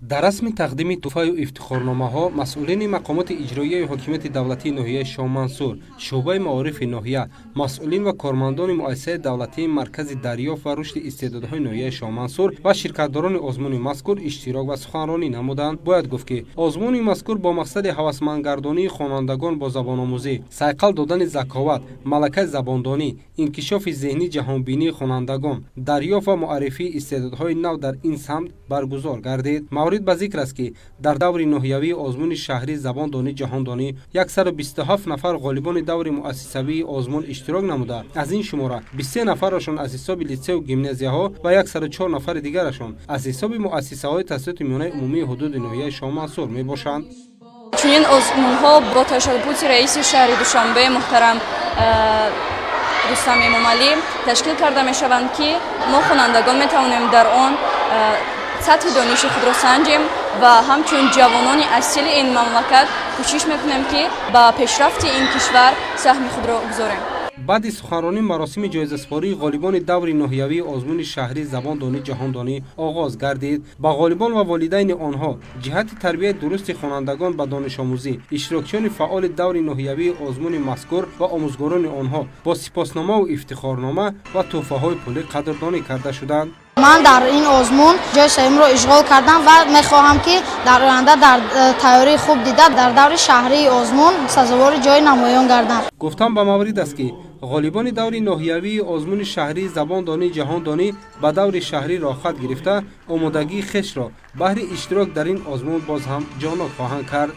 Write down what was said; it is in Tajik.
дар расми тақдими тӯҳфаю ифтихорномаҳо масъулини мақомоти иҷроияи ҳокимияти давлатии ноҳияи Шоҳмансур, шуъбаи маорифи ноҳия, масъулин ва кормандони муассисаи давлатии маркази дарёфт ва рушди истеъдодҳои ноҳияи Шоҳмансур ва ширкатдорони озмуни мазкур иштирок ва суханронӣ намуданд. Бояд гуфт ки озмуни мазкур бо мақсади ҳавасмандгардонии хонандагон бо забономӯзӣ, сайқал додани заковат, малакаи забондонӣ, инкишофи зеҳнӣ, ҷаҳонбинии хонандагон, дарёфт ва муаррифии истеъдодҳои нав дар ин самт баргузор гардид. Маврид ба зикр аст ки дар даври ноҳиявии озмуни шаҳрӣ забондонӣ ҷаҳондонӣ 127 нафар ғолибони даври муассисавии озмун иштирок намуда, аз ин шумора 23 нафарашон аз ҳисоби литсею гимназияҳо ва 104 нафари дигарашон аз ҳисоби муассисаҳои таҳсилоти миёнаи умумии ҳудуди ноҳияи Шоҳмансур мебошанд. Чунин озмунҳо бо ташаббуси раиси шаҳри Душанбе муҳтарам Рустам Эмомалӣ ташкил карда мешаванд, ки мо хонандагон метавонем дар он сатҳи дониши худро санҷем ва ҳамчун ҷавонони асили ин мамлакат кӯшиш мекунем, ки ба пешрафти ин кишвар саҳми худро гузорем. баъди суханронӣ маросими ҷоизасупории ғолибони даври ноҳиявии озмуни шаҳрӣ забондонӣ ҷаҳондонӣ оғоз гардид. Ба ғолибон ва волидайни онҳо ҷиҳати тарбияи дурусти хонандагон ба донишомӯзӣ, иштирокчиёни фаъоли даври ноҳиявии озмуни мазкур ва омӯзгорони онҳо бо сипосномаву ифтихорнома ва тӯҳфаҳои пулӣ қадрдонӣ карда шуданд. Ман дар ин озмун ҷои сеюмро ишғол кардам ва мехоҳам, ки дар оянда дар тайёрии хуб дида дар даври шаҳрии озмун сазовори ҷои намоён гардам. Гуфтан ба Маврид аст, ки ғолибони даври ноҳиявии озмуни шаҳрӣ забондонӣ ҷаҳондонӣ ба даври шаҳрӣ рохат гирифта, омодагии хешро баҳри иштирок дар ин озмун боз ҳам ҷоноб хоҳанд кард.